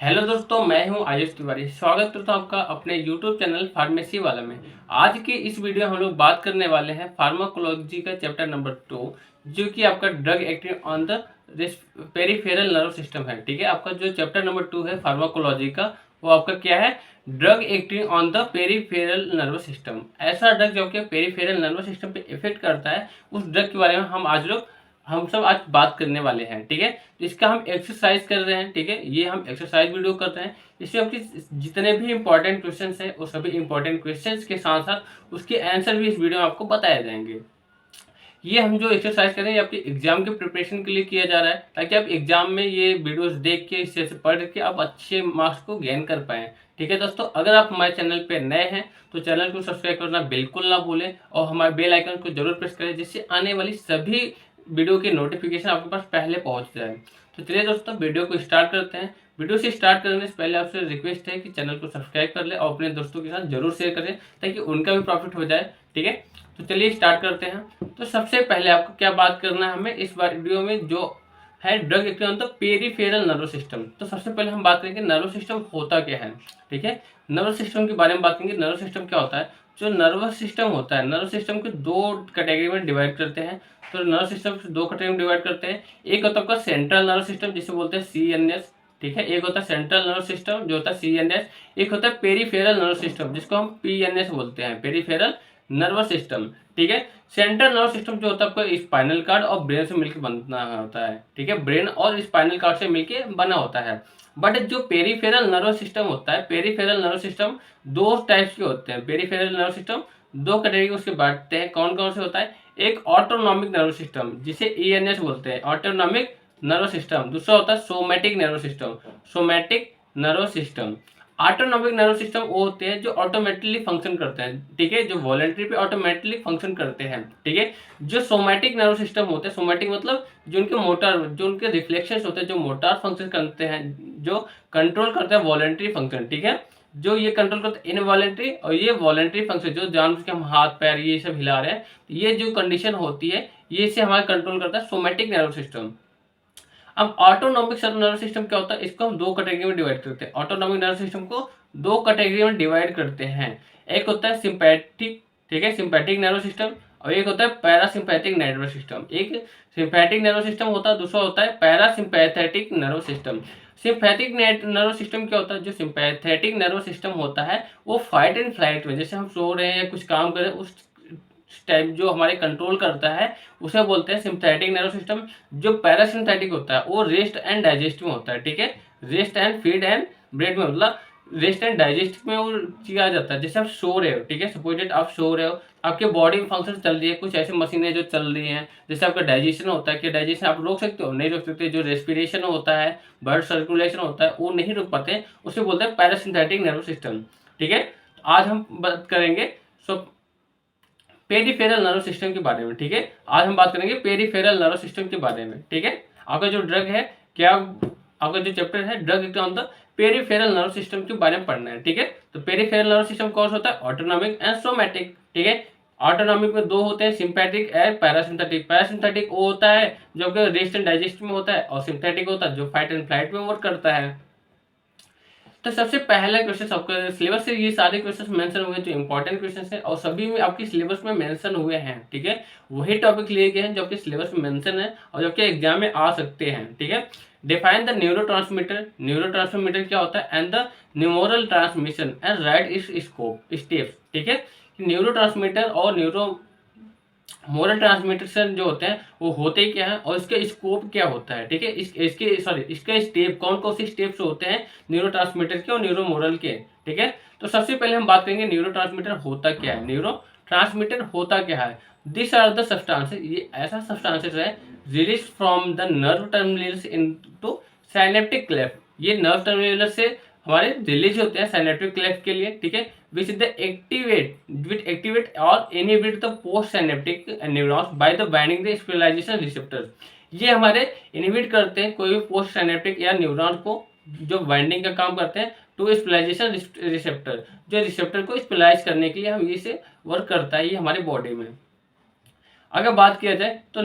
Hello दोस्तों, मैं हूं आयुष तिवारी। स्वागत करता हूं आपका अपने यूट्यूब चैनल फार्मेसी वाला में। आज की इस वीडियो में हम लोग बात करने वाले हैं फार्माकोलॉजी का चैप्टर नंबर 2, जो कि आपका drug acting on the peripheral nerve system है। ठीक है, आपका जो चैप्टर नंबर 2 है फार्माकोलॉजी का, वो आपका क्या है? Drug acting on the peripheral nerve system. ऐसा ड्रग जो कि पेरिफेरल नर्व सिस्टम पे इफेक्ट करता है, उस ड्रग के बारे में हम सब आज बात करने वाले हैं। ठीक है, तो इसका हम एक्सरसाइज कर रहे हैं। ठीक है, ये हम एक्सरसाइज वीडियो कर रहे हैं। इसमें आपके जितने भी इंपॉर्टेंट क्वेश्चंस हैं, वो सभी इंपॉर्टेंट क्वेश्चंस के साथ साथ उसके आंसर भी इस वीडियो में आपको बताए जाएंगे। ये हम जो एक्सरसाइज कर रहे हैं, ये आपके एग्जाम के प्रिपरेशन के लिए किया जा रहा है, ताकि आप एग्जाम में ये वीडियोस देख के, इससे पढ़ के आप अच्छे मार्क्स को गेन कर पाएँ। ठीक है दोस्तों, अगर आप हमारे चैनल पे नए हैं तो चैनल को सब्सक्राइब करना बिल्कुल ना भूलें और हमारे बेल आइकन को जरूर प्रेस करें, जिससे आने वाली सभी वीडियो की नोटिफिकेशन आपके पास पहले पहुंच जाए। तो चलिए दोस्तों, वीडियो को स्टार्ट करते हैं। वीडियो से स्टार्ट करने से पहले आपसे रिक्वेस्ट है कि चैनल को सब्सक्राइब कर ले और अपने दोस्तों के साथ जरूर शेयर करें, ताकि उनका भी प्रॉफिट हो जाए। ठीक है, तो चलिए स्टार्ट करते हैं। तो सबसे पहले आपको क्या बात करना है हमें इस वीडियो में, जो है drug acting on the peripheral nerve system. तो सबसे पहले हम बात करेंगे नर्व सिस्टम होता क्या है। ठीक है, नर्व सिस्टम के बारे में बात करेंगे। नर्व सिस्टम क्या होता है? जो नर्वस सिस्टम होता है, नर्व सिस्टम को दो कैटेगरी में डिवाइड करते हैं। तो नर्व सिस्टम को दो कैटेगरी में डिवाइड करते हैं। एक होता है आपका सेंट्रल नर्व सिस्टम, जिसे बोलते हैं CNS। ठीक है, एक होता है सेंट्रल नर्व सिस्टम जो होता है CNS। एक होता है पेरिफेरल नर्व सिस्टम, जिसको हम PNS बोलते हैं, पेरिफेरल नर्वस सिस्टम। ठीक है, सेंट्रल नर्व सिस्टम जो होता है आपका स्पाइनल कार्ड और ब्रेन से मिलकर बनना होता है। ठीक है, ब्रेन और स्पाइनल कार्ड से मिलकर बना होता है। बट जो पेरिफेरल नर्व सिस्टम होता है, पेरिफेरल नर्व सिस्टम दो टाइप्स के होते हैं। पेरिफेरल नर्व सिस्टम दो कैटेगरी उसके बांटते हैं। कौन कौन से होता है? एक ऑटोनॉमिक नर्व सिस्टम, जिसे ENS बोलते हैं, ऑटोनॉमिक नर्व सिस्टम। दूसरा होता है somatic nerve system, somatic nerve system. Autonomic nerve system वो होते हैं जो ऑटोमेटिकली फंक्शन करते हैं। ठीक है, जो वॉलेंटरी पे ऑटोमेटिकली फंक्शन करते हैं। ठीक है, जो सोमैटिक नर्व सिस्टम होते हैं, सोमैटिक मतलब जो उनके मोटर, जो उनके रिफ्लेक्शंस होते हैं, जो मोटार फंक्शन करते हैं, जो कंट्रोल करते हैं वॉलेंटरी फंक्शन। ठीक है, जो ये कंट्रोल करते हैं इनवॉलेंटरी और ये वॉलेंटरी फंक्शन, जो जानबूझ के हम हाथ पैर ये सब हिला रहे हैं, ये जो कंडीशन होती है, ये से हमारा कंट्रोल करता है सोमैटिक नर्व सिस्टम। अब ऑटोनॉमिक नर्व सिस्टम क्या होता है? इसको हम दो कैटेगरी में डिवाइड करते हैं। ऑटोनॉमिक नर्व सिस्टम को दो कैटेगरी में डिवाइड करते हैं। एक होता है सिंपैथिक, ठीक है, सिंपैथिक नर्व सिस्टम, और एक होता है पैरासिम्पैथिक नर्व सिस्टम। एक सिंपैथिक नर्व सिस्टम होता है, दूसरा होता है parasympathetic nerve system. Sympathetic nerve system क्या होता है? जो सिंपैथेटिक नर्व सिस्टम होता है, वो फाइट एंड फ्लाइट में, जैसे हम सो रहे हैं या कुछ काम कर रहे हैं, उस टाइप जो हमारे कंट्रोल करता है, उसे बोलते हैं सिंपैथेटिक नर्व सिस्टम। जो पैरासिम्पैथिक होता है, वो रेस्ट एंड डाइजेस्ट में होता है। ठीक है, rest and feed and bread में, मतलब रेस्ट एंड डाइजेस्ट में वो किया जाता है। जैसे आप सो रहे हो, ठीक है, सपोजेड आप सो रहे हो, आपके बॉडी में फंक्शन चल रही है, कुछ ऐसी मशीनें जो चल रही हैं, जैसे आपका डाइजेशन होता है, कि डाइजेशन आप रोक सकते हो? नहीं रोक सकते। जो रेस्पिरेशन होता है, ब्लड सर्कुलेशन होता है, वो नहीं रोक पाते, उसे बोलते हैं पैरासिम्पैथिक नर्व सिस्टम। ठीक है, आज हम बात करेंगे सो पेरिफेरल नर्व सिस्टम के बारे में। ठीक है, आज हम बात करेंगे पेरिफेरल नर्व सिस्टम के बारे में। ठीक है, आपका जो ड्रग है, क्या आपका जो चैप्टर है drug on the peripheral nerve system के बारे में पढ़ना है। ठीक है, तो पेरिफेरल नर्व सिस्टम कौन सा होता है? Autonomic and somatic. ठीक है, ऑटोनॉमिक में दो होते हैं, सिंपैथिक एंड पैरासिम्पैथिक। पैरासिम्पैथिक वो होता है जो कि रेस्ट एंड डाइजेस्ट में होता है, और सिंपैथिक होता है जो फाइट एंड फ्लाइट में वर्क करता है। तो सबसे पहला क्वेश्चन, आपके सिलेबस से ये सारे क्वेश्चन मेंशन हुए जो इंपॉर्टेंट क्वेश्चन हैं, और सभी में आपके सिलेबस में मेंशन हुए हैं। ठीक है, वही टॉपिक लिए गए हैं जो आपके सिलेबस में मेंशन है और जो आपके एग्जाम में आ सकते हैं। ठीक है, डिफाइन द न्यूरोट्रांसमीटर। न्यूरोट्रांसमीटर क्या होता है? And the neurohumoral transmission and write is scope steps. ठीक है, न्यूरोट्रांसमीटर और न्यूरो मोरल ट्रांसमिशन जो होते हैं, वो होते ही क्या है और इसका स्कोप क्या होता है। ठीक है, इसके स्टेप कौन कौन से स्टेप्स होते हैं न्यूरोट्रांसमीटर के और न्यूरोमोरल के। ठीक है, तो सबसे पहले हम बात करेंगे न्यूरोट्रांसमीटर होता क्या है। न्यूरोट्रांसमीटर होता क्या है? दिस आर द सब्सटेंसेस, ये ऐसा सब्सटेंसेस है release from the nerve terminals into synaptic cleft. ये नर्व टर्मिनल से हमारे रिलीज होते हैं साइनेप्टिक क्लेफ्ट के लिए। ठीक है, which the activate or inhibit the postsynaptic neurons by the binding the specialization receptors। ये हमारे इनहिबिट करते हैं कोई भी पोस्ट साइनेप्टिक या न्यूरॉन को, जो बाइंडिंग का काम करते हैं टू स्पेशलाइजेशन रिसेप्टर, जो रिसेप्टर को स्पेशलाइज करने के लिए हम इसे वर्क करता है ये हमारी बॉडी में। अगर बात किया जाए तो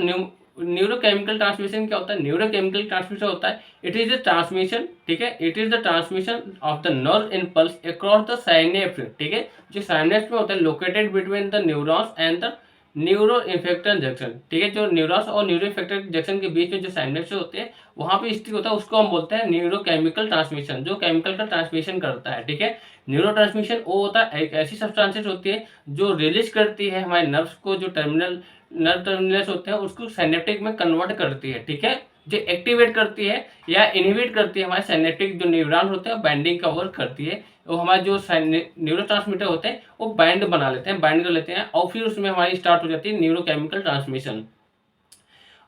न्यूरोकेमिकल ट्रांसमिशन क्या होता है? न्यूरोकेमिकल ट्रांसमिशन होता है इट इज द ट्रांसमिशन, ठीक है, it is the transmission of the nerve impulse across the synapse, ठीक है, जो साइनेप्स में होता है located between the neurons and the neuro इन्फेक्टर junction, ठीक है, जो न्यूरॉन्स और न्यूरो इन्फेक्टर जंक्शन के बीच में जो साइनेप्स होते हैं वहां पे स्थित होता है, उसको हम बोलते हैं न्यूरोकेमिकल ट्रांसमिशन, जो केमिकल का ट्रांसमिशन करता है, ठीक है। न्यूरो ट्रांसमिशन वो होता है एक ऐसी सब्सटेंसेस होती है जो रिलीज करती है हमारे नर्व्स को, जो नर्व टर्मिनल्स होते हैं उसको सिनेप्टिक में कन्वर्ट करती है, ठीक है, जो एक्टिवेट करती है या इनहिबिट करती है हमारे सिनेप्टिक जो न्यूरॉन होते हैं बाइंडिंग का वर्क करती है। वो हमारे जो न्यूरोट्रांसमीटर होते हैं वो बाइंड बना लेते हैं, बाइंड कर लेते हैं और फिर उसमें हमारी स्टार्ट हो जाती है न्यूरोकेमिकल ट्रांसमिशन।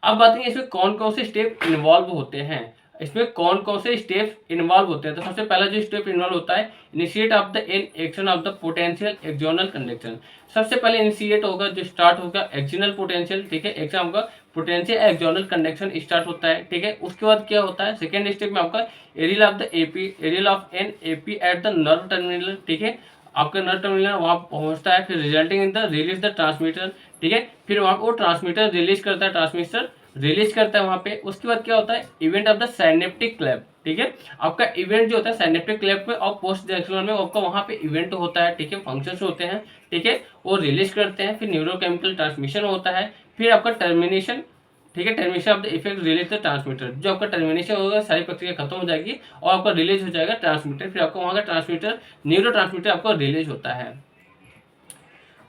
अब बात करें इसमें कौन कौन से स्टेप इन्वॉल्व होते हैं, इसमें कौन कौन से स्टेप इन्वॉल्व होते हैं। तो सबसे पहला जो स्टेप इन्वॉल्व होता है initiate of the action of the potential axonal conduction. सबसे पहले इनिशिएट होगा, जो स्टार्ट होगा एक्सटर्नल पोटेंशियल, ठीक है, एक्शन होगा पोटेंशियल एक्सोनल कंडक्शन स्टार्ट होता है, ठीक है। उसके बाद क्या होता है सेकेंड स्टेप में आपका arrival of the AP, arrival of an AP at the nerve terminal, ठीक है, आपका नर्व टर्मिनल वहाँ पहुंचता है, फिर resulting in the release the transmitter, ठीक है, फिर वहाँ वो ट्रांसमीटर रिलीज करता है, ट्रांसमीटर रिलीज करता है वहाँ पे। उसके बाद क्या होता है event of the synaptic clap, ठीक है, आपका इवेंट जो होता है साइनेप्टिक क्लैप में और पोस्ट जंक्शन में आपका वहाँ पे इवेंट होता है, ठीक है, फंक्शंस होते हैं, ठीक है, वो रिलीज करते हैं, फिर न्यूरोकेमिकल ट्रांसमिशन होता है, फिर आपका टर्मिनेशन, ठीक है, termination of the effect release the transmitter, जो आपका टर्मिनेशन होगा सारी प्रक्रिया खत्म हो जाएगी और आपका रिलीज हो जाएगा ट्रांसमीटर, फिर आपको वहाँ का ट्रांसमीटर न्यूरो ट्रांसमीटर आपको रिलीज होता है।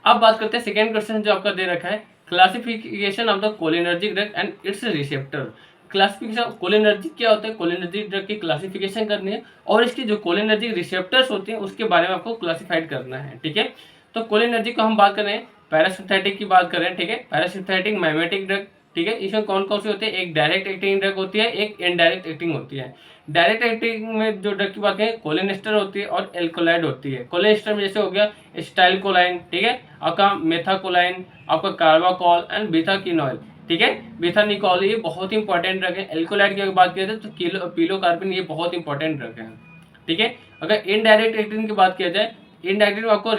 अब बात करते हैं सेकेंड क्वेश्चन जो आपका दे रखा है classification of the cholinergic drug and it's receptor. Classification cholinergic क्या होता है, कोलिनर्जिक ड्रग की क्लासिफिकेशन करनी है और इसकी जो कोलिनर्जिक रिसेप्टर्स होते हैं उसके बारे में आपको क्लासिफाइड करना है, ठीक है। तो कोलिनर्जिक को हम बात कर रहे हैं पैरासिम्पथेटिक की बात कर रहे हैं, ठीक है, पैरासिम्पथेटिक माइमेटिक ड्रग, ठीक है, इसमें कौन कौन से होते हैं एक डायरेक्ट एक्टिंग ड्रग होती है, एक इनडायरेक्ट एक्टिंग होती है। डायरेक्ट एक्टिंग में जो ड्रग की बात करें कोलिनेस्टर होती है और एल्कोलाइड होती है। कोलिनेस्टर में जैसे हो गया स्टाइलकोलाइन, ठीक है, आपका मेथाकोलाइन, आपका कार्बाकोल एंड बीथाकिनोल, ठीक है, बीथानिकोल, ये बहुत ही इंपॉर्टेंट ड्रग है। एल्कोलाइड की अगर बात करें तो पिलोकार्बिन, ये बहुत इंपॉर्टेंट ड्रग है, ठीक है। अगर इनडायरेक्ट एक्टिंग की बात किया जाए इनडायरेक्ट में आपको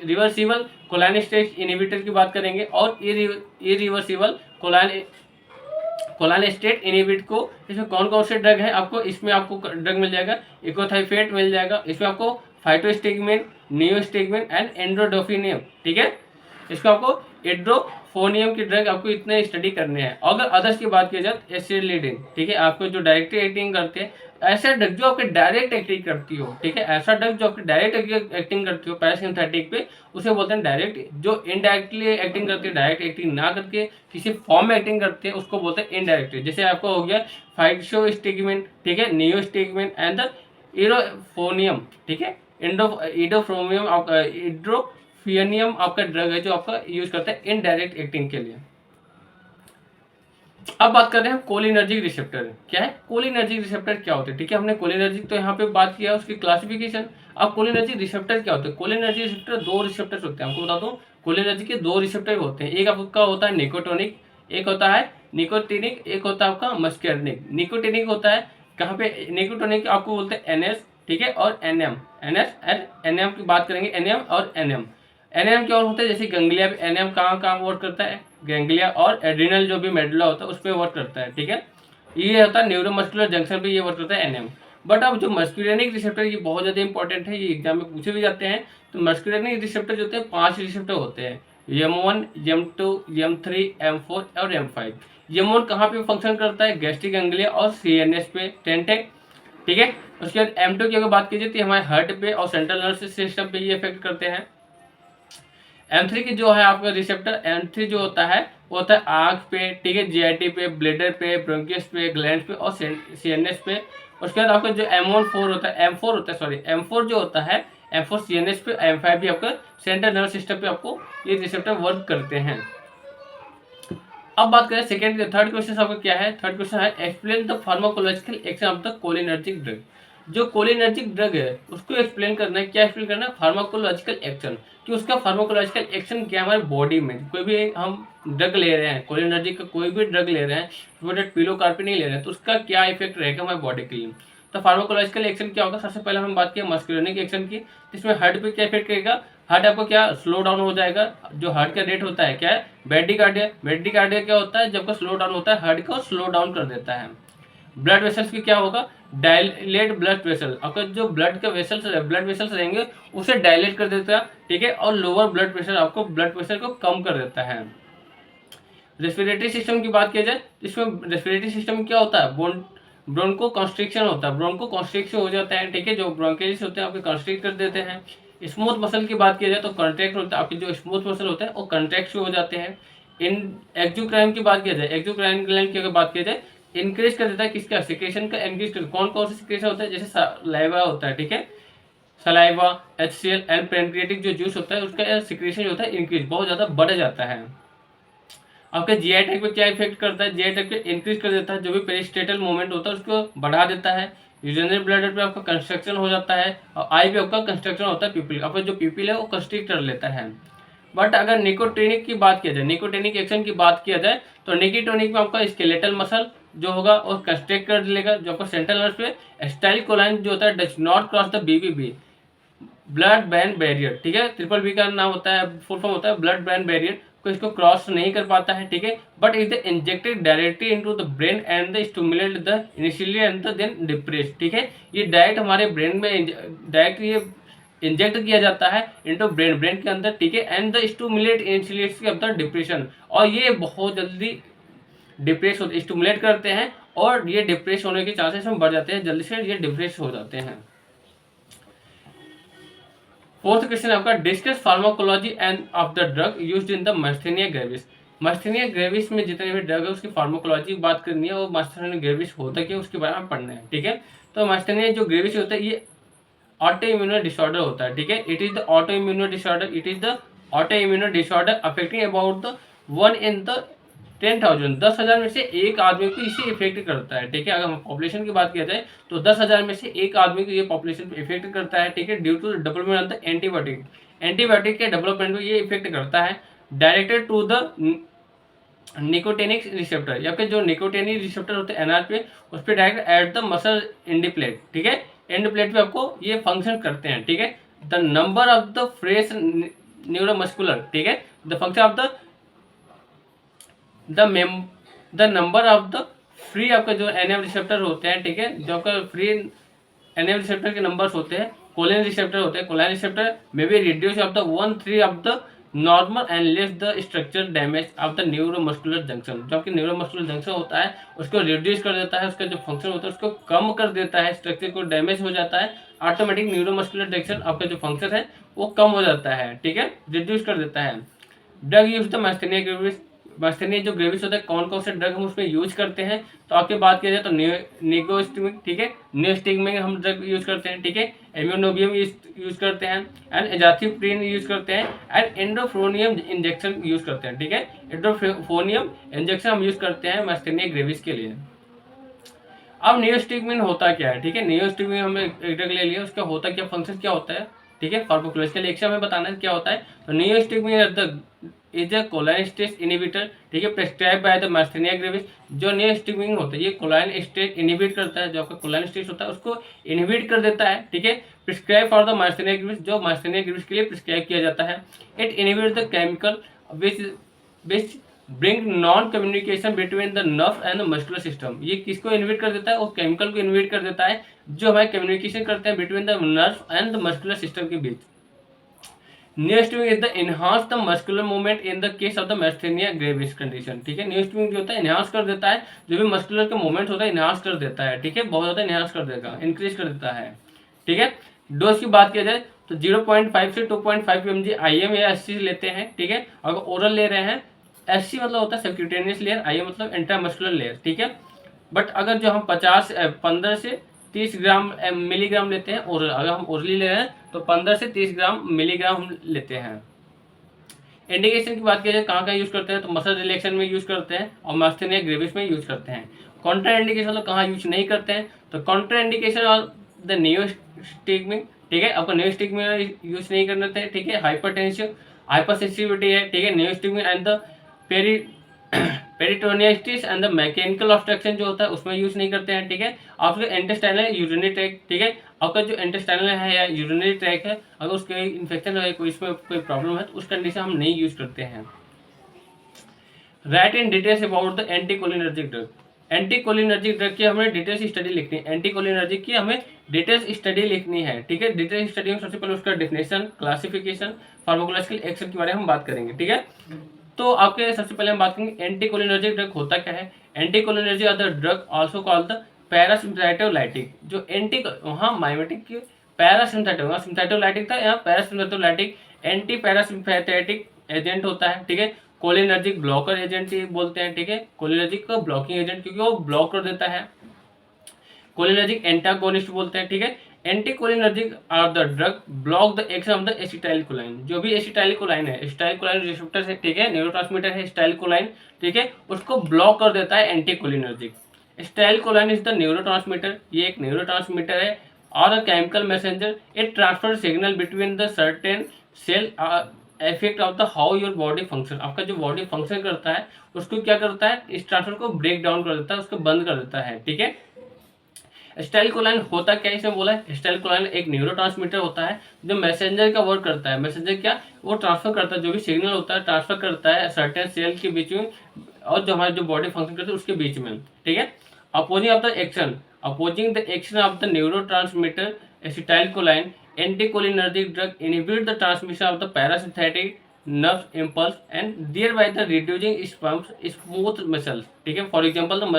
रिवर्सिबल कोलाइन स्टेज इनहिबिटर की बात करेंगे और इरिवर्सिबल कोलाइन स्टेट इनहिबिट को, इसमें कौन कौन से ड्रग है आपको, इसमें आपको ड्रग मिल जाएगा इकोथाइफेट मिल जाएगा, इसमें आपको फाइटोस्टिग्मिन, नियोस्टिग्मिन एंड एंड्रोडोफिनियम, ठीक है, इसको आपको एड्रोफोनियम की ड्रग आपको इतने स्टडी करने हैं। अगर अदर्स की बात की जाए एसिलिडिन, ठीक है, आपको जो डायरेक्ट एक्टिंग करते हैं ऐसा ड्रग जो आपके डायरेक्ट एक्टिंग करती हो, ठीक है, ऐसा ड्रग जो आपकी डायरेक्ट एक्टिंग करती हो पैरासिम्पथेटिक पे उसे बोलते हैं डायरेक्ट। जो इनडायरेक्टली एक्टिंग करती है डायरेक्ट एक्टिंग ना करके किसी फॉर्म में एक्टिंग करते हैं उसको बोलते हैं इनडायरेक्ट। जैसे आपको हो गया फाइटोस्टिग्मिन, ठीक है, नियोस्टिग्मिन एंड द इरोफोनियम, ठीक है, इड्रोफियनियम आपका ड्रग है जो आपका यूज करता है इनडायरेक्ट एक्टिंग के लिए। अब बात कर रहे हैं कोलिनर्जिक रिसेप्टर। क्या है कोलिनर्जिक रिसेप्टर, क्या होते हैं, ठीक है, हमने कोलिनर्जिक तो यहाँ पे बात किया उसकी क्लासिफिकेशन। अब कोलिनर्जिक रिसेप्टर क्या होते हैं, कोलिनर्जिक रिसेप्टर दो रिसेप्टर्स होते हैं, आपको बता दूं कोलिनर्जिक के दो रिसेप्टर होते हैं, एक आपका होता है निकोटोनिक, एक होता है निकोटिनिक, एक होता है आपका मस्कर्निक। निकोटिनिक होता है कहाँ पे, निकोटोनिक आपको बोलते हैं NS, ठीक है, और NM, NS और NM की बात करेंगे, NM और NM। NM क्या होता है जैसे गैंग्लिया, NM कहाँ कहाँ वर्क करता है, गैंग्लिया और एड्रिनल जो भी मेडुला होता है उस पर वर्क करता है, ठीक है, ये होता है न्यूरोमस्कुलर जंक्शन पे ये वर्क करता है NM। बट अब जो मस्कुलिनिक रिसेप्टर ये बहुत ज़्यादा इंपॉर्टेंट है, ये एग्जाम में पूछे भी जाते हैं। तो मस्कुलिनिक रिसेप्टर जो होते हैं 5 रिसेप्टर होते हैं, M1, M2, M3, M4 और M5। M1 कहाँ पे फंक्शन करता है, गैस्ट्रिक गैंग्लिया और CNS पे, टेंटेक, ठीक है। उसके बाद M2 की अगर बात की जाए तो हमारे हार्ट पे और सेंट्रल नर्वस सिस्टम पे ये इफेक्ट करते हैं। M3 की जो है आपका रिसेप्टर M3 जो होता है वो होता है आँख पे, ठीक है, GIT पे, ब्लेडर पे, ब्रोंकियस पे, ग्लैंड पे और CNS पे। उसके बाद आपका जो M4 होता है, M4 जो होता है M4 CNS पे, M5 भी आपका सेंट्रल नर्वस सिस्टम पे आपको ये रिसेप्टर वर्क करते हैं। अब बात करें थर्ड क्वेश्चन आपका क्या है, थर्ड क्वेश्चन है explain the pharmacological action of the cholinergic drug. जो कोलिनर्जिक ड्रग है उसको एक्सप्लेन करना है, क्या एक्सप्लेन करना है, फार्माकोलॉजिकल एक्शन, कि उसका फार्माकोलॉजिकल एक्शन क्या हमारे बॉडी में। कोई भी हम ड्रग ले रहे हैं कोलिनर्जिक का, कोई भी ड्रग ले रहे हैं, पिलोकार्पिन नहीं ले रहे हैं, तो उसका क्या इफेक्ट रहेगा हमारे बॉडी के लिए। तो फार्माकोलॉजिकल एक्शन क्या होगा, सबसे पहले हम बात किया मस्कुलिनिक एक्शन की, इसमें हार्ट पे क्या इफेक्ट करेगा, हार्ट आपको क्या स्लो डाउन हो जाएगा। जो हार्ट का रेट होता है क्या है, ब्रेडिकार्डिया। ब्रेडिकार्डिया क्या होता है, जब का स्लो डाउन होता है हार्ट को स्लो डाउन कर देता है। ब्लड वेसल्स की क्या होगा, डायलेट ब्लड वेसल, आपका जो ब्लड के वेसल्स ब्लड वेसल्स रहेंगे उसे डायलेट कर देता है, ठीक है। और लोअर ब्लड प्रेशर आपको ब्लड प्रेशर को कम कर देता है। रेस्पिरेटरी सिस्टम की बात किया जाए, इसमें रेस्पिरेटरी सिस्टम क्या होता है, ब्रोंको कॉन्स्ट्रिक्शन होता है, ब्रोंको कॉन्स्ट्रिक्शन हो जाता है, ठीक है। जो ब्रोंकेलिस होते हैं आपके कॉन्स्ट्रिक्ट कर देते हैं। स्मूथ मसल की बात किया जाए तो कॉन्ट्रैक्ट होता है, आपके जो स्मूथ मसल होते हैं वो कॉन्ट्रैक्ट हो जाते हैं। इन एक्जोक्राइन की बात किया जाए, एक्जोक्राइन ग्लैंड की अगर बात किया जाए, इंक्रीज कर देता है किसका, सिक्रेशन का इंक्रीज कर, कौन कौन सा सिक्रेशन होता है, जैसे सलाइवा होता है, ठीक है। सलाइवा, HCl एंड पैनक्रियाटिक जो जूस होता है उसका सिक्रेशन जो होता है इंक्रीज बहुत ज्यादा बढ़ जाता है। आपके जीआई ट्रैक्ट पे क्या इफेक्ट करता है, जीआई ट्रैक्ट पे इंक्रीज कर देता है, जो भी पेरिस्टेटल मूवमेंट होता है उसको बढ़ा देता है। यूरिनरी ब्लैडर पे आपका कंस्ट्रक्शन हो जाता है, और आई पे आपका कंस्ट्रक्शन होता है, प्यूपिल आपका जो प्यूपिल है वो कंस्ट्रिक्ट कर लेता है। बट अगर निकोटिनिक की बात किया जाए, निकोटिनिक एक्शन की बात किया जाए, तो निकोटिनिक में आपका स्केलेटल मसल जो होगा वो कंस्ट्रक्ट कर लेगा, जो आपका सेंट्रल नर्व पे एसिटाइलकोलाइन जो होता है does not cross the BBB, blood brain barrier, ठीक है। ट्रिपल बी का नाम होता है, फुल फॉर्म होता है ब्लड ब्रेन बैरियर, को इसको क्रॉस नहीं कर पाता है, ठीक है। But is the injected directly into the brain and the stimulate the initially and then depress, ठीक है। ये डायरेक्ट हमारे ब्रेन में डायरेक्ट ये इंजेक्ट किया जाता है इनटू ब्रेन, ब्रेन के अंदर, ठीक है। And the stimulate initially of the depression, और ये बहुत जल्दी डिप्रेस होते, स्टिमुलेट करते हैं, और ये डिप्रेस होने के चांसेस में बढ़ जाते हैं, जल्दी से ये डिप्रेस हो जाते हैं। फोर्थ क्वेश्चन आपका, discuss pharmacology and of the drug used in the myasthenia gravis. Myasthenia gravis में जितने भी ड्रग है उसकी फार्माकोलॉजी की बात करनी है, और मास्थेनिया ग्रेविस होता क्या उसके बारे में पढ़ना है, ठीक है। तो मास्थेनिया जो ग्रेविस होता है ये ऑटो इम्यूनो डिसऑर्डर होता है, ठीक है। It is the auto immuno disorder, it is the auto immuno disorder affecting about the 1 in the 10,000, 10,000 में से एक आदमी को इसे इफेक्ट करता है, ठीक है। अगर पॉपुलेशन की बात किया जाए तो 10,000 में से एक आदमी को ये पॉपुलेशन इफेक्ट करता है, ठीक है। Due to development of the antibiotic, antibiotic के डेवलपमेंट को ये इफेक्ट करता है। Directed to the nicotinic receptor, या फिर जो निकोटेनिक रिसेप्टर होते हैं NR पे, उस पर direct at the muscle end plate, ठीक है। एंड प्लेट पे आपको ये फंक्शन करते हैं, ठीक है। The number of the fresh neuromuscular, ठीक है, the function of the number of the free आपका जो NF रिसेप्टर होते हैं, ठीक है, जो आपका फ्री NF रिसेप्टर के नंबर्स होते हैं, कोलिन रिसेप्टर होते हैं, choline receptor may be reduce of the 1/3 of the normal and less the structure damage of the neuromuscular junction, जो आपकी न्यूरोमस्कुलर जंक्शन होता है उसको रिड्यूस कर देता है, उसका जो फंक्शन होता है उसको कम कर देता है, स्ट्रक्चर को डैमेज हो जाता है, ऑटोमेटिक न्यूरोमस्कुलर जंक्शन आपका जो फंक्शन है वो कम हो जाता है, ठीक है, रिड्यूस कर देता है। Drug use the myasthenia gravis, मास्थेनिया जो ग्रेविस होता है कौन कौन से ड्रग हम उसमें यूज करते हैं, तो आपकी बात किया जाए तो निगोस्टिमिक, ठीक है, नियोस्टिगमिक हम ड्रग यूज करते हैं, ठीक है। इम्यूनोबियम यूज करते हैं, एंड एजाथियोप्रिन यूज करते हैं, एंड एंडोफ्रोनियम इंजेक्शन यूज करते हैं, ठीक है। एंडोफ्रोनियम इंजेक्शन हम यूज करते हैं मास्थेनिया ग्रेविस के लिए। अब नियोस्टिगमिन होता क्या है, ठीक है। नियोस्टिगमिन हमने एक ड्रग ले लिया, उसका होता क्या, फंक्शन क्या होता है, ठीक है। फार्माकोलॉजिकल एक्शन हमें बताना है क्या होता है। तो neostigmine is a cholinesterase inhibitor, ठीक है, prescribe by the myasthenia gravis. जो नियोस्टिगमिन होता है ये कोलाइन स्टेज इनहिबिट करता है, जो आपका कोलाइन स्टेज होता है उसको इनहिबिट कर देता है, ठीक है। Prescribe for the myasthenia gravis, जो मास्थेनिया ग्रेविस के लिए प्रिस्क्राइब किया जाता है। It inhibit the chemical which bring non communication between the nerve and the muscular system. ये किसको इनहिबिट कर देता है, वो केमिकल को इनहिबिट कर देता है जो हमारे कम्युनिकेशन करते हैं between the nerve and the muscular system के बीच। Neostigmine is the enhance the muscular movement in the case of the myasthenia gravis condition, ठीक है। नियोस्टिमिक जो होता है इनहांस कर देता है, जो भी मस्कुलर का मूवमेंट होता है इनहांस कर देता है, ठीक है, बहुत ज़्यादा इनहांस कर देगा, इंक्रीज कर देता है, ठीक है। डोज की बात किया जाए तो 0.5 से 2.5 mg IM या SC लेते हैं, ठीक है। अगर ओरल ले रहे हैं, SC मतलब होता है सबक्यूटेनियस लेयर, IM मतलब इंट्रामस्कुलर लेयर, ठीक है। बट अगर जो हम 15 से 30 ग्राम मिलीग्राम लेते हैं, और अगर हम ओरली ले रहे हैं तो 15 से 30 ग्राम मिलीग्राम हम लेते हैं। इंडिकेशन की बात की जाए कहाँ यूज करते हैं, तो मसल रिलैक्सेशन में यूज करते हैं, और मास्थेनिया ग्रेविस में यूज करते हैं। कॉन्ट्रा इंडिकेशन मतलब कहाँ यूज नहीं करते हैं, तो कॉन्ट्रा इंडिकेशन और द नियोस्टिगमिक, ठीक है, आपको नियोस्टिगमिक यूज नहीं करना था, ठीक है। हाइपरटेंशन, हाइपरसेंसिटिविटी है, ठीक है, neostigmine and the peri peritonitis and the mechanical obstruction जो होता है उसमें यूज नहीं करते हैं, ठीक है। आपका इंटेस्टाइनल यूरिनरी ट्रैक, ठीक है, आपका जो इंटेस्टाइनल है या यूरिनरी ट्रैक है, अगर उसके इन्फेक्शन है, कोई इसमें कोई प्रॉब्लम है तो उस कंडीशन हम नहीं यूज करते हैं। Right in details about the anticholinergic drug. Anticholinergic drug की हमें डिटेल्स स्टडी लिखनी है, एंटीकोलिनर्जिक की हमें डिटेल्स स्टडी लिखनी है, ठीक है। डिटेल्स स्टडी में सबसे पहले उसका डेफिनेशन, क्लासिफिकेशन, फार्माकोलॉजिकल एक्शन के बारे में हम बात करेंगे, ठीक है। तो आपके सबसे पहले हम बात करेंगे एंटीकोलिनर्जिक ड्रग होता क्या है। Anticholinergic are the drug also called the parasympatholytic. जो एंटी, वहाँ माइमेटिक की पैरासिम्पैथो, वहाँ सिम्पैथोलाइटिक था, यहाँ पैरासिम्पैथोलाइटिक एंटी पैरासिम्पैथेटिक एजेंट होता है, ठीक है। कोलिनर्जिक ब्लॉकर एजेंट बोलते हैं, ठीक है। कोलिनर्जिक का ब्लॉकिंग एजेंट, क्योंकि वो ब्लॉक कर देता है। कोलिनर्जिक एंटागोनिस्ट बोलते हैं, ठीक है। Anticholinergic are the drug block the action of the acetylcholine. जो भी एसिटाइलकोलाइन है, एसिटाइलकोलाइन रिसेप्टर से, ठीक है, न्यूरोट्रांसमीटर है एसिटाइलकोलाइन, ठीक है, उसको ब्लॉक कर देता है anticholinergic. Acetylcholine is the neurotransmitter, ये एक न्यूरोट्रांसमीटर है और a chemical messenger. It transfer signal between the certain cell effect of the how your body function. आपका जो बॉडी फंक्शन करता है उसको क्या करता है, इस ट्रांसफर को ब्रेक डाउन कर देता है, उसको बंद कर देता है, ठीक है। एसिटाइलकोलाइन होता क्या है, इसमें बोला है एसिटाइलकोलाइन एक न्यूरोट्रांसमीटर होता है जो मैसेंजर का वर्क करता है। मैसेंजर क्या, वो ट्रांसफर करता है, जो भी सिग्नल होता है ट्रांसफर करता है सर्टेन सेल के बीच में और जो हमारे जो बॉडी फंक्शन करते हैं उसके बीच में, ठीक है। Opposing of the action, opposing the action of the neurotransmitter acetylcholine, anticholinergic drug inhibit the transmission of the parasympathetic nerve impulse and thereby the reducing smooth muscles, ठीक है। For example the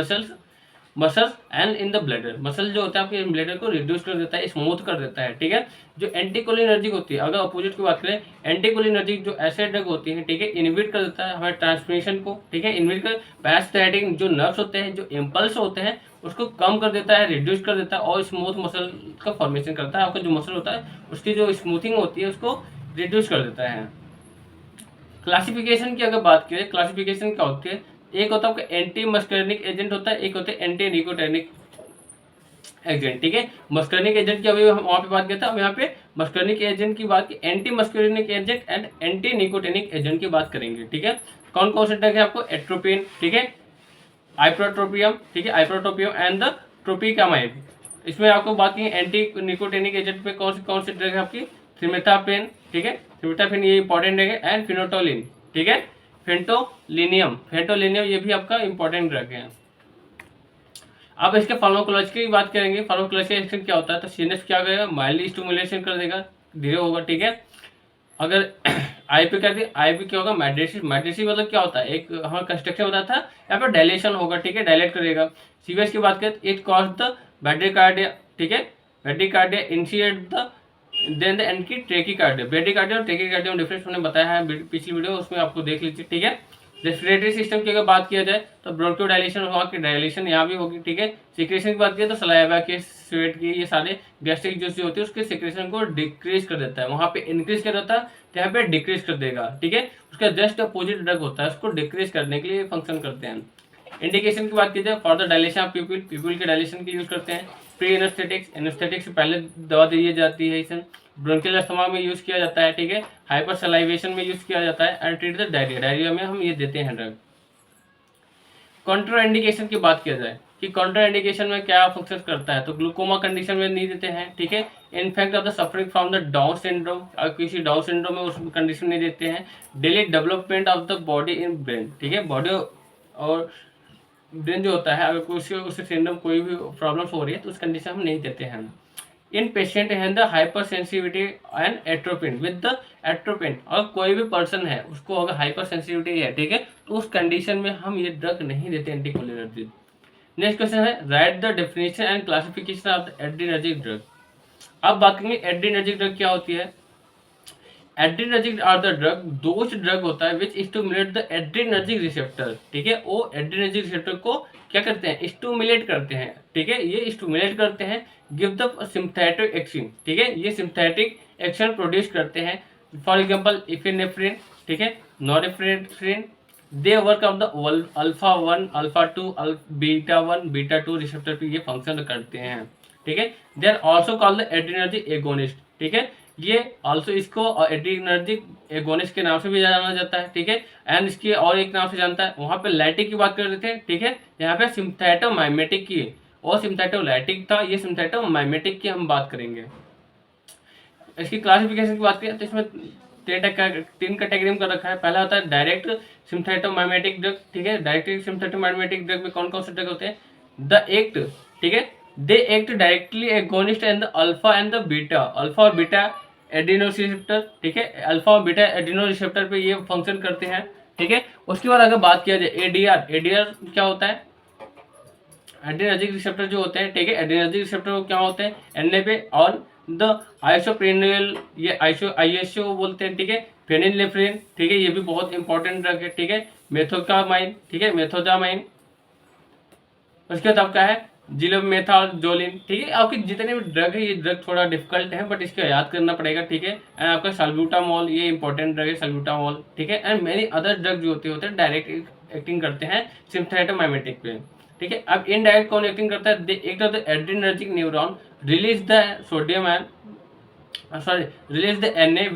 muscles and in the bladder. Muscle जो होता है आपके bladder को reduce कर देता है, स्मूथ कर देता है, ठीक है। जो एंटीकोलिनर्जिक होती है, अगर अपोजिट की बात करें, एंटीकोलिनर्जिक जो ऐसे ड्रग होती है, ठीक है, इनहिबिट कर देता है हमारे ट्रांसमिशन को, ठीक है। इनहिबिट कर पैरासिम्पैथेटिक जो नर्व्स होते हैं, जो इम्पल्स होते हैं, उसको कम कर देता है, रिड्यूस कर देता है और स्मूथ मसल का फॉर्मेशन करता है। आपका जो मसल होता है उसकी जो स्मूथिंग होती है उसको रिड्यूस कर देता है। क्लासिफिकेशन की अगर बात करें, क्लासिफिकेशन क्या होती है, एक होता है आपका एंटी मस्कर्निक एजेंट होता है, एक होता है एंटी निकोटिनिक एजेंट, ठीक है। मस्कर्निक एजेंट की अभी हम वहाँ पे बात किया था, हम यहाँ पे मस्कर्निक एजेंट की बात की, anti muscarinic agent and anti nicotinic agent की बात करेंगे, ठीक है। कौन कौन से ड्रग है आपको, एट्रोपिन, ठीक है, आइप्रोट्रोपियम, ठीक है, आइप्रोट्रोपियम एंड द ट्रोपिकामाइड। इसमें आपको बात की एंटी निकोटिनिक एजेंट पे कौन से ड्रग है आपकी, थिमिथापेन, ठीक है, थिमिथापेन ये इंपॉर्टेंट है, एंड फिनोटोलिन, ठीक है, फेंटोलिनियम ये भी आपका इंपॉर्टेंट ड्रग है। अब इसके फार्माकोलॉजी की बात करेंगे, फार्माकोलॉजिकल एक्शन क्या होता है, तो सीएनएस क्या करेगा, माइल्ड स्टिमुलेशन कर देगा, धीरे होगा, ठीक है। अगर आईपी कर दिया, आईपी क्या होगा, माइड्रेसिस, माइड्रेसिस मतलब क्या होता है, एक हमारा कंस्ट्रक्शन होता था, यहाँ पर डायलेशन होगा, ठीक है, डायलेट करेगा। सीवीएस की बात करें, इट कॉज द ब्रैडिकार्डिया, ठीक है, bradycardia initiate the then the and की ट्रेकिकार्डिया। ब्रैडिकार्डिया और ट्रेकिकार्डिया में डिफरेंस मैंने बताया है पिछली वीडियो, उसमें आपको देख लीजिए, ठीक है। रेस्पिरेटरी सिस्टम की अगर बात किया जाए तो ब्रोंकोडायलेशन होगा, कि डायलेशन यहाँ भी होगी, ठीक है। सिक्रेशन की बात करें तो सलाइवा के, स्वेट की, ये सारे गैस्ट्रिक जूस जो होती है उसके सिक्रेशन को डिक्रीज कर देता है। वहाँ पे इंक्रीज कर देता है तो यहाँ पे डिक्रीज कर देगा, ठीक है। उसका जस्ट अपोजिट ड्रग होता है, उसको डिक्रीज करने के लिए फंक्शन करते हैं। इंडिकेशन की बात की जाए, for the dilation of people, people के डायलेशन के यूज करते हैं। प्री एनेस्थेटिक्स, एनेस्थेटिक्स से पहले दवा दी जाती है, इसे ब्रोंकियल अस्थमा में यूज किया जाता है, ठीक है। हाइपर सलाइवेशन में यूज किया जाता है, and treat the diarrhoea, diarrhoea में हम ये देते हैं ड्रग। काउंटर इंडिकेशन की बात किया जाए कि काउंटर इंडिकेशन में क्या फंक्शन करता है, तो ग्लूकोमा कंडीशन में नहीं देते हैं, ठीक है। In fact of the suffering from the down syndrome, किसी डाउन सिंड्रोम में उस कंडीशन नहीं देते हैं। Daily development of the body in brain, ठीक है, बॉडी और ब्रेन जो होता है, अगर कोई उससे सिंड्रोम कोई भी प्रॉब्लम्स हो रही है तो उस कंडीशन हम नहीं देते हैं। इन पेशेंट है the hyper sensitivity and atropine, with the atropine, और कोई भी पर्सन है उसको अगर हाइपर सेंसिटिविटी है, ठीक है, तो उस कंडीशन में हम ये ड्रग नहीं देते एंटीकोलिनर्जिक। नेक्स्ट क्वेश्चन है, write the definition and classification of the adrenergic drug. अब बात करेंगे एड्रीनर्जिक ड्रग क्या होती है। Adrenergic are the drug, those drug होता है which stimulate the adrenergic receptor, ठीक है, वो एड्रीनर्जिक रिसेप्टर को क्या करते हैं, स्टिमुलेट करते हैं, ठीक है, ये स्टिमुलेट करते हैं। गिव द सिम्पैथेटिक एक्शन, ठीक है, ये सिम्पैथेटिक एक्शन प्रोड्यूस करते हैं। फॉर एग्जांपल इफिनेफ्रिन, ठीक है, norepinephrine, they work of the alpha 1, alpha 2, beta 1, beta 2 receptor पे ये फंक्शन करते हैं, ठीक है। They are also called the adrenergic agonist, ठीक है। ये ऑल्सो इसको एड्रीनर्जिक एगोनिस्ट के नाम से भी जाना जाता है, ठीक है। एंड इसकी और एक नाम से जानता है, वहाँ पे लाइटिक की बात कर रहे थे, ठीक है। यहाँ पे सिम्थेटोमाइमेटिक की और सिम्थेटोलाइटिक था, ये सिम्थेटोमाइमेटिक की हम बात करेंगे। इसकी क्लासिफिकेशन की बात करें तो इसमें तीन कैटेगरी में कर रखा है। पहला होता है डायरेक्ट सिम्थेटोमाइमेटिक ड्रग, ठीक है। डायरेक्ट सिम्थेटोमाइमेटिक ड्रग में कौन कौन से ड्रग होते हैं? द एक्ट, ठीक है, दे act directly agonist and the alpha and the beta, alpha और बीटा एडिनोरिसेप्टर, ठीक है। अल्फा और बीटा एडिनोरिसेप्टर पे ये फंक्शन करते हैं, ठीक है। उसके बाद अगर बात किया जाए एडीआर, एडीआर क्या होता है? एड्रीनर्जिक रिसेप्टर जो होते हैं, ठीक है। एड्रीनर्जिक रिसेप्टर क्या होते हैं? एनए पे और द आइसोप्रेनियल, ये आईएसओ बोलते हैं, ठीक है। फेनिलेफ्रिन, ठीक है, ये भी बहुत इंपॉर्टेंट ड्रग है, ठीक है। मेथोकामाइन, ठीक है, मेथोजामाइन। उसके बाद आपका है जिलोमेथाजोलिन, ठीक है। आपके जितने भी ड्रग है, ये ड्रग थोड़ा डिफिकल्ट है बट इसको याद करना पड़ेगा, ठीक है। एंड आपका सल्ब्यूटामोल, ये इंपॉर्टेंट ड्रग है सल्ब्यूटामोल, ठीक है। एंड मेनी अदर ड्रग जो होते हैं डायरेक्ट एक्टिंग करते हैं सिम्थेटोमाइमेटिक पे, ठीक है। अब इनडायरेक्ट कौन एक्टिंग करता है? एक तो adrenergic neuron release the sodium and sorry release the NA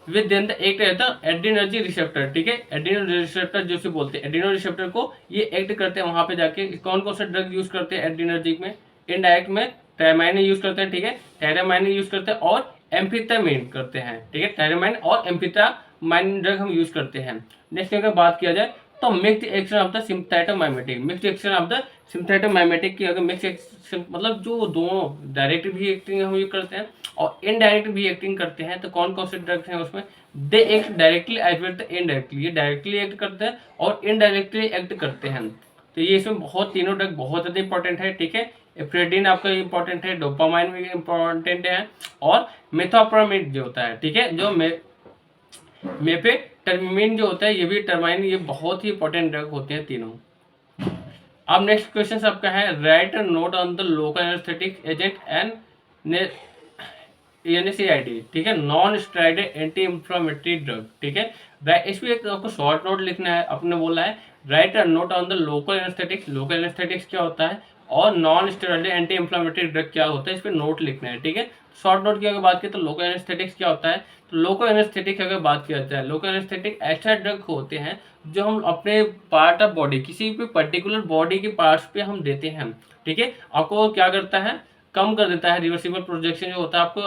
with then the act at the adrenergic receptor, ठीक है। एड्रीनल रिसेप्टर जो बोलते हैं, एड्रीनल रिसेप्टर को ये एक्ट करते हैं वहां पे जाके। कौन कौन सा ड्रग यूज करते हैं एड्रीनर्जिक में? इनडायरेक्ट में ट्रामाइन यूज करते हैं, ठीक है, ट्रामाइन यूज करते हैं और एम्फिटामिन करते हैं, ठीक है। ट्रामाइन और एम्फिटामाइन ड्रग हम यूज करते हैं। नेक्स्ट अगर बात किया जाए तो mixed action of the sympathomimetic, mixed action of the sympathomimetic की अगर मिक्स एक्शन मतलब जो दोनों डायरेक्ट भी एक्टिंग हम यूज करते हैं और इनडायरेक्ट भी एक्टिंग करते हैं, तो कौन कौन से ड्रग्स हैं उसमें? They act directly as well the indirectly, ये डायरेक्टली एक्ट करते हैं और इनडायरेक्टली एक्ट करते हैं। तो ये इसमें बहुत तीनों ड्रग बहुत ज़्यादा इंपॉर्टेंट है, ठीक है। एफ्रेडिन आपका इंपॉर्टेंट है, डोपामाइन भी इंपॉर्टेंट है और मेथोप्रोमिड जो होता है, ठीक है, जो मेफेटर्मिन जो होता है, ये भी टर्माइन, ये बहुत ही इंपॉर्टेंट ड्रग होते हैं तीनों। अब नेक्स्ट क्वेश्चन आपका है right a note on the local anaesthetic agent and NSAID, ठीक है, non steroidal anti inflammatory drug, ठीक है। इसमें एक आपको शॉर्ट नोट लिखना है। आपने बोला है right a note on the local anaesthetics, local anaesthetics क्या होता है और non steroidal anti inflammatory drug क्या होता है, इस पर नोट लिखना है, ठीक है। शॉर्ट नोट की अगर बात करें तो लोकल एनेस्थेटिक्स क्या होता है? तो लोकल एनेस्थेटिक अगर बात किया जाए, लोकल एनेस्थेटिक ऐसा ड्रग होते हैं जो हम अपने पार्ट ऑफ बॉडी, किसी भी पर्टिकुलर बॉडी के पार्ट्स पे हम देते हैं, ठीक है। आपको क्या करता है? कम कर देता है। रिवर्सिबल प्रोजेक्शन जो होता है, आपको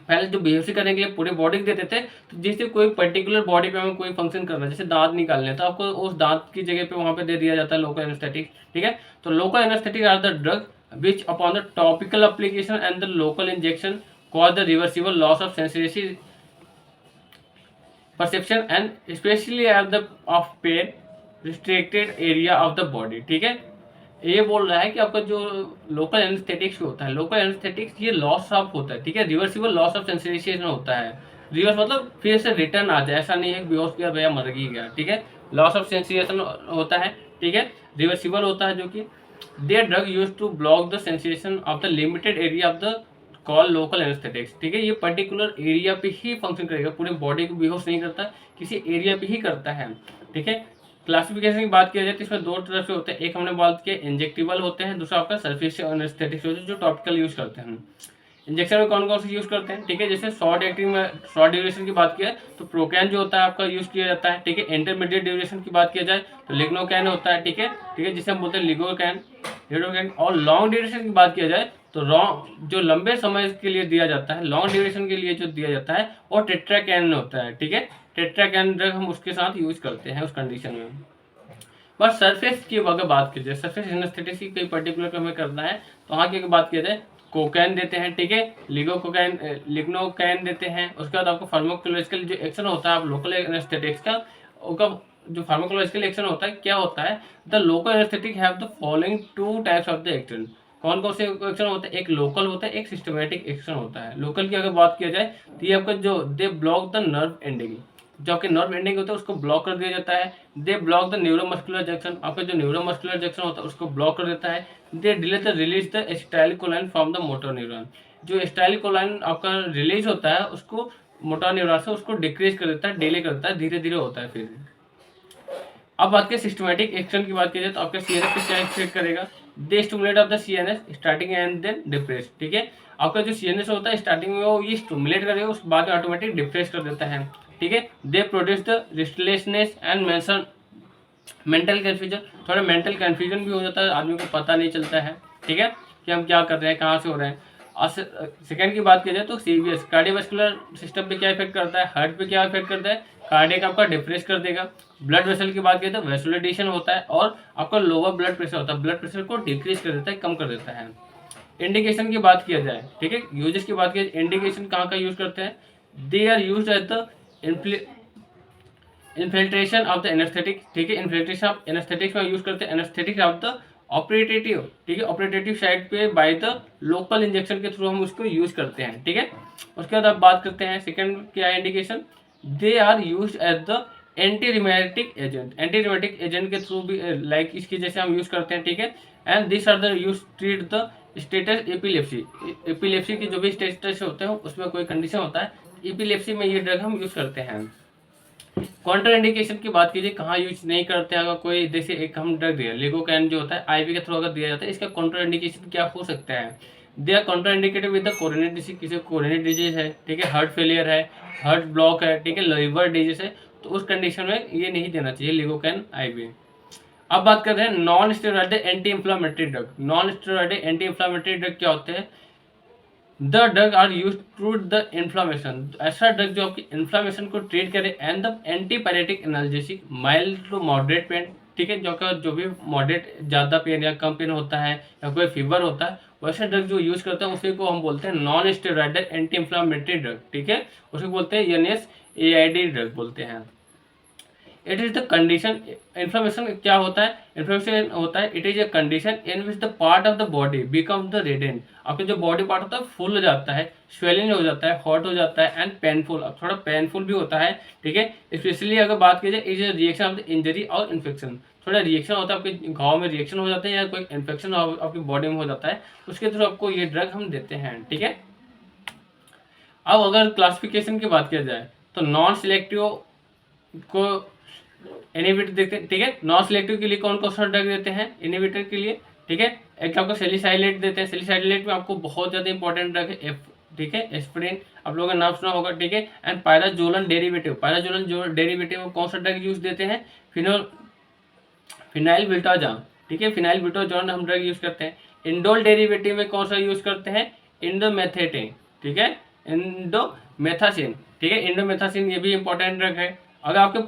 पहले जो बेहोशी करने के लिए पूरे बॉडी देते थे, तो जैसे कोई पर्टिकुलर बॉडी पे हमें कोई फंक्शन करना है, जैसे दांत निकालने, तो आपको उस दांत की जगह पे वहां पे दे दिया जाता है लोकल एनेस्थेटिक, ठीक है। तो local anaesthetic are the drug which upon the topical application and the local injection cause the reversible loss of sensation perception and specially at the of pain restricted area of the body, ठीक है। ये बोल रहा है कि आपका जो local anaesthetics होता है, लोकल एनेस्थेटिक्स ये लॉस ऑफ होता है, ठीक है, रिवर्सिबल लॉस ऑफ सेंसेशन होता है। रिवर्स मतलब फिर से रिटर्न आ जाए, ऐसा नहीं है कि बेहोश किया भैया मर गया, ठीक है। लॉस ऑफ सेंसेशन होता है, ठीक है, रिवर्सिबल होता है, जो कि they drug use to block the sensation of the limited area of the call local anaesthetics, ठीक है। ये पर्टिकुलर एरिया पे ही फंक्शन करेगा, पूरे बॉडी को बेहोश नहीं करता, किसी एरिया पे ही करता है, ठीक है। क्लासिफिकेशन की बात किया जाए तो इसमें दो तरह से होते हैं। एक हमने बात किया इंजेक्टिबल होते हैं, दूसरा आपका सरफेस एनेस्थेटिक्स होते हैं जो टॉपिकल यूज करते हैं। इंजेक्शन में कौन कौन से यूज करते हैं, ठीक है। जैसे शॉर्ट एक्टिंग में शॉर्ट ड्यूरेशन की बात किया तो प्रोकैन जो होता है आपका यूज किया जाता है, ठीक है। इंटरमीडिएट ड्यूरेशन की बात किया जाए तो लिग्नोकैन होता है, ठीक है, जिसे हम बोलते हैं लिडोकैन। और लॉन्ग ड्यूरेशन की बात किया जाए तो जो लंबे समय के लिए दिया जाता है, लॉन्ग ड्यूरेशन के लिए जो दिया जाता है वो टेट्राकैन होता है, ठीक है। टेट्राकैन ड्रग हम उसके साथ यूज करते हैं उस कंडीशन में। बस सरफेस की अगर बात की जाए, सरफेस एनेस्थेटिक्स की कोई पर्टिकुलर हमें करना है तो वहाँ की अगर बात किया जाए कोकैन देते हैं, ठीक है, लिग्नोकैन देते हैं। उसके बाद आपको फार्माकोलॉजिकल जो एक्शन होता है आप लोकल एनेस्थेटिक्स का, उनका जो फार्माकोलॉजिकल एक्शन होता है क्या होता है? The local anaesthetic have the following two types of the action. कौन कौन से एक्शन होते हैं? एक लोकल होता है, एक सिस्टमेटिक एक्शन होता है। लोकल की अगर बात किया जाए तो ये आपका जो they block the nerve ending, जो आपके नर्व एंडिंग होता है उसको ब्लॉक कर दिया जाता है। They block the neuromuscular junction, आपका जो न्यूरोमस्कुलर जंक्शन होता है उसको ब्लॉक कर देता है। They delay the release the acetylcholine from the motor neuron, जो एसिटाइलकोलाइन आपका रिलीज होता है उसको मोटर न्यूरॉन से उसको डिक्रीज कर देता है, डिले करता है, धीरे धीरे होता है। फिर अब बात करें सिस्टमेटिक एक्शन की बात की जाए तो आपका सीएनएस पे क्या इफेक्ट करेगा? They stimulate of the CNS starting and then depress. ठीक है, आपका जो सीएनएस होता है स्टार्टिंग में वो ये स्टिमुलेट करेगा, उसके बाद में ऑटोमेटिक डिप्रेस कर देता है। ठीक है, they produce the restlessness and mental confusion, थोड़ा मेंटल कन्फ्यूजन भी हो जाता है, आदमी को पता नहीं चलता है। ठीक है, कि हम क्या कर रहे हैं, कहाँ से हो रहे हैं। सेकेंड की बात की जाए तो सीवीएस कार्डियोवास्कुलर सिस्टम पे क्या इफेक्ट करता है, हार्ट पे क्या इफेक्ट करता है, कार्डियक आपका डिप्रेस कर देगा। ब्लड वेसल की बात की तो वेसुलेटेशन होता है और आपका लोअर ब्लड प्रेशर होता है, ब्लड प्रेशर को डिक्रीज कर देता है, कम कर देता है। इंडिकेशन की बात किया जाए, ठीक है, यूजेस की बात की जाए, इंडिकेशन कहाँ का यूज करते हैं, they are use at the infiltration of the anaesthetic. ठीक है, इन्फिल्ट्रेशन ऑफ एनेस्थेटिक्स में यूज करते हैं, एनेस्थेटिक ऑफ द ऑपरेटिव। ठीक है, ऑपरेटिव साइड पे बाय द लोकल इंजेक्शन के थ्रू हम उसको यूज करते हैं। ठीक है, उसके बाद आप बात करते हैं सेकंड क्या है indication, they are use as the anti emetic agent. Anti emetic agent के थ्रू भी लाइक इसकी जैसे हम यूज करते हैं। ठीक है, and this are the use treat the status epilepsy. Epilepsy की जो भी स्टेटस होते हैं उसमें कोई कंडीशन होता है, एपिलेप्सी में ये ड्रग हम यूज करते हैं। काउंटर इंडिकेशन की बात कीजिए कहाँ यूज नहीं करते हैं, अगर कोई जैसे एक हम ड्रग दिया लिगोकैन जो होता है आईवी के थ्रू अगर दिया जाता है, इसका काउंटर इंडिकेशन क्या हो सकता है, they are counter indicated with the coronary disease. किसी कोरोनरी डिजीज है, ठीक है, हार्ट फेलियर है, हार्ट ब्लॉक है, ठीक है, लिवर डिजीज है, तो उस कंडीशन में ये नहीं देना चाहिए लिगोकैन आईवी। अब बात करते हैं non steroid anti inflammatory drug. Non steroid anti inflammatory drug क्या होते हैं, the drug are use to the inflammation. ऐसा ड्रग जो आपकी इन्फ्लामेशन को ट्रीट करे, and the antipyretic analgesic mild to moderate pain. ठीक है, जो भी मॉडरेट ज़्यादा पेन या कम पेन होता है या कोई फीवर होता है, वैसे ड्रग जो यूज करते हैं उसी को हम बोलते हैं non steroidal anti inflammatory drug. ठीक है, उसको बोलते हैं NSAID ड्रग बोलते हैं। It is the condition, inflammation क्या होता है, इन्फ्लेमेशन होता है, it is a condition in which the part of the body become the reddened. आपके जो बॉडी पार्ट होता है फुल हो जाता है, स्वेलिंग हो जाता है, हॉट हो जाता है, एंड पेनफुल, थोड़ा पेनफुल भी होता है। ठीक है, स्पेशली अगर बात की जाए is a reaction of the injury और इन्फेक्शन। थोड़ा रिएक्शन होता है, आपके घाव में रिएक्शन हो जाता है या कोई इन्फेक्शन आपकी बॉडी में हो जाता है, उसके थ्रू आपको ये ड्रग हम देते हैं। ठीक है, अब अगर क्लासिफिकेशन की बात किया जाए तो नॉन सिलेक्टिव को इनहिबिटर देखते हैं। ठीक है, नॉन सिलेक्टिव के लिए कौन कौन सा ड्रग देते हैं इनहिबिटर के लिए, ठीक है, एक आपको सेलिसाइलेट देते हैं। सेलिसाइलेट में आपको बहुत ज़्यादा इंपॉर्टेंट ड्रग है ठीक है, एस्पिरिन, आप लोगों का नाम सुना होगा। ठीक है, एंड पायराजोलन डेरिवेटिव, पायराजोलन जो डेरिवेटिव में कौन सा ड्रग यूज देते हैं, फिनाइल ब्यूटाजॉन। ठीक है, फिनाइल ब्यूटाजॉन हम ड्रग यूज करते हैं। इंडोल डेरिवेटिव में कौन सा यूज करते हैं, इंडोमेथेटिन। ठीक है, इंडोमेथासिन। ठीक है, इंडोमेथासिन ये भी इंपॉर्टेंट ड्रग है। अगर आपके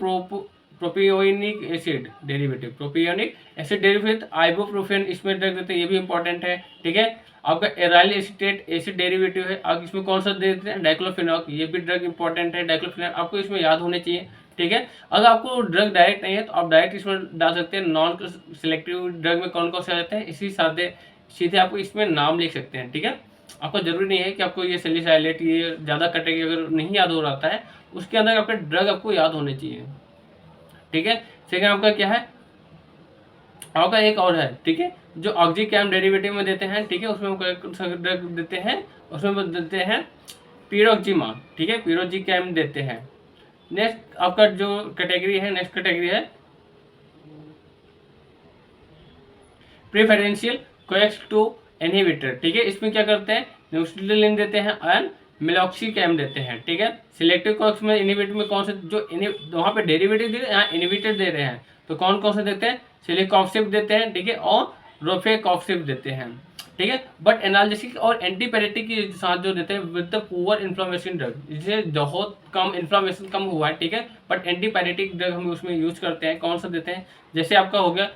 propionic acid derivative, propionic acid derivative ibuprofen इसमें ड्रग देते हैं, ये भी इंपॉर्टेंट है। ठीक है, आपका एराइल एसिटेट एसिड डेरिवेटिव है, आप इसमें कौन सा देते हैं, डाइक्लोफेनॉक, ये भी ड्रग इंपॉर्टेंट है। डाइक्लोफेनॉक आपको इसमें याद होने चाहिए। ठीक है, अगर आपको ड्रग डायरेक्ट नहीं है तो आप डायरेक्ट इसमें डाल सकते हैं। नॉन सिलेक्टिव ड्रग में कौन कौन से आते हैं, इसी सादे सीधे आपको इसमें नाम लिख सकते हैं। ठीक है, आपको जरूरी नहीं है कि आपको ये सेलिसाइलेट ये ज़्यादा कटेगी, अगर नहीं याद हो रहा है उसके अंदर आपका ड्रग आपको याद होने चाहिए। ठीक है, सेकंड आपका क्या है, आपका एक और है, ठीक है, जो ऑक्सीकैम डेरिवेटिव में देते हैं। ठीक है, उसमें हम ड्रग देते हैं, उसमें देते हैं पिरोक्सिमा। ठीक है, पिरोक्सिकैम देते हैं। नेक्स्ट आपका जो कैटेगरी है, नेक्स्ट कैटेगरी है प्रेफरेंशियल कोएक्स टू इनहिबिटर। ठीक है, इसमें क्या करते हैं, न्यूट्रिलिन देते हैं एंड मेलॉक्सिकैम देते हैं। ठीक है, सिलेक्टिव कोएक्स में इनहिबिटर में कौन से जो वहाँ पे डेरिवेटिव दे रहे हैं, यहाँ इनहिबिटर दे रहे हैं, तो कौन कौन से देते हैं, सिलिकॉक्सिब देते हैं। ठीक है, और रोफेकॉक्सिब देते हैं। ठीक है, बट एनाल्जेसिक और एंटीपैरेटिक के साथ जो देते हैं with the poor inflammation drug, जिससे बहुत कम इन्फ्लामेशन कम हुआ है। ठीक है, बट एंटीपैरेटिक ड्रग हम उसमें यूज करते हैं। कौन सा देते हैं, जैसे आपका हो गया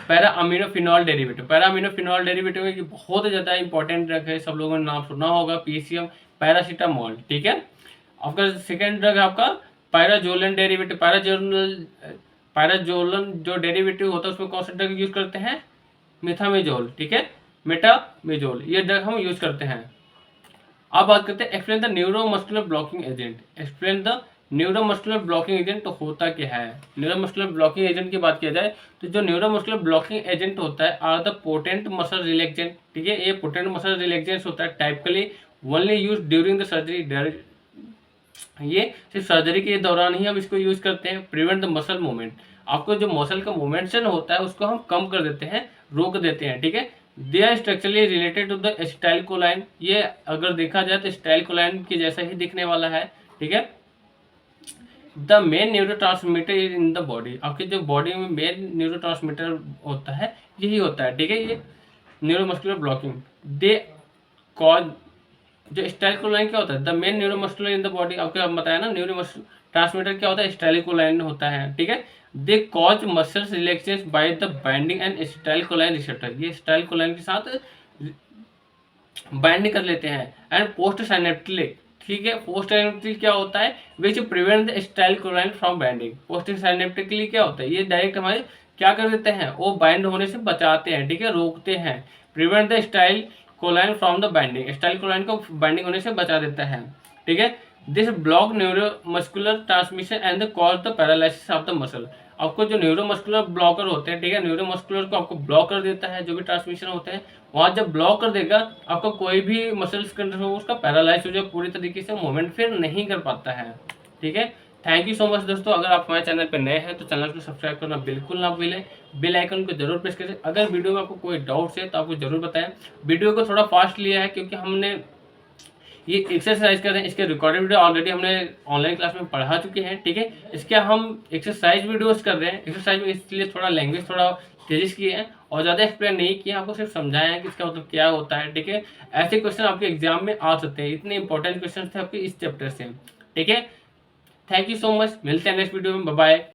पैरा अमीनोफिनॉल डेरिवेटिव। पैरा अमीनोफिनॉल डेरिवेटिव है कि बहुत ज़्यादा इंपॉर्टेंट ड्रग है, सब लोगों ने नाम सुना होगा, पीसीएम पैरासीटामोल। ठीक है, आपका सेकेंड ड्रग है आपका पैराजोलन डेरिवेटिव। पैराजोलन जो डेरिवेटिव होता है उसमें कौन सा ड्रग यूज करते हैं, मेथामेजोल। ठीक है, मेटामेजोल, ये ड्रग हम यूज करते हैं। अब बात करते हैं explain the neuromuscular blocking agent. Explain the neuromuscular blocking agent, तो होता क्या है, न्यूरोमस्कुलर ब्लॉकिंग एजेंट की बात किया जाए तो जो न्यूरोमस्कुलर ब्लॉकिंग एजेंट होता है are the potent muscle relaxant. ठीक है, ये पोटेंट मसल रिलैक्सेंट होता है typically only use during the surgery. ये सिर्फ सर्जरी के दौरान ही हम इसको यूज करते हैं। प्रिवेंट द मसल मूवमेंट, आपको जो मसल का मोमेंशन होता है उसको हम कम कर देते हैं, रोक देते हैं, ठीक है। They are structurally related to the acetylcholine, ये अगर देखा जाए तो एसिटाइलकोलाइन के जैसा ही दिखने वाला है, ठीक है। The main neurotransmitter in the body, आपके जो बॉडी में मेन न्यूरोट्रांसमीटर होता है यही होता है, ठीक है। ये न्यूरोमस्कुलर ब्लॉकिंग दे कॉज, जो स्टाइलकोलाइन क्या होता है, the main neuromuscular in the body, आपको बताया ना न्यूरोमस्कुलर ट्रांसमीटर क्या होता है, स्टाइलकोलाइन होता है, ठीक है। They cause muscles relaxation by the binding and acetylcholine receptor, ये स्टाइलकोलाइन के साथ बाइंड कर लेते हैं। एंड पोस्ट साइनेप्टिक, ठीक है, पोस्ट साइनेप्टिक क्या होता है, which prevent the acetylcholine from binding. Post synaptically क्या होता है, ये डायरेक्ट हमारे क्या कर देते हैं, वो बाइंड होने से बचाते हैं, ठीक है, रोकते हैं। Prevent the style कोलाइन from the binding, style कोलाइन को बाइंडिंग होने से बचा देता है, ठीक है। This block neuromuscular transmission and the cause the paralysis of the muscle, आपको जो न्यूरोमस्कुलर ब्लॉकर होते हैं, ठीक है, न्यूरोमस्कुलर को आपको ब्लॉक कर देता है, जो भी ट्रांसमिशन होते हैं वहाँ जब ब्लॉक कर देगा आपका कोई भी मसल्स कंडर हो उसका पैरालाइज हो जाए, पूरी तरीके से मूवमेंट फिर नहीं कर पाता है, ठीक है। थैंक यू सो मच दोस्तों, अगर आप हमारे चैनल पर नए हैं तो चैनल को सब्सक्राइब करना बिल्कुल ना भूलें, बेल आइकन को जरूर प्रेस करें। अगर वीडियो में आपको कोई डाउट्स है तो आपको जरूर बताएं। वीडियो को थोड़ा फास्ट लिया है क्योंकि हमने ये एक्सरसाइज कर रहे हैं, इसके रिकॉर्डेड वीडियो ऑलरेडी हमने ऑनलाइन क्लास में पढ़ा चुके हैं, ठीक है। इसके हम एक्सरसाइज वीडियोस कर रहे हैं, एक्सरसाइज में इसलिए थोड़ा लैंग्वेज थोड़ा तेजी किए हैं और ज़्यादा एक्सप्लेन नहीं किया, आपको सिर्फ समझाया है कि इसका मतलब क्या होता है, ठीक है। ऐसे क्वेश्चन आपके एग्जाम में आ सकते हैं, इतने इंपॉर्टेंट क्वेश्चन थे आपके इस चैप्टर से, ठीक है। थैंक यू सो मच, मिलते हैं नेक्स्ट वीडियो में, बाय बाय।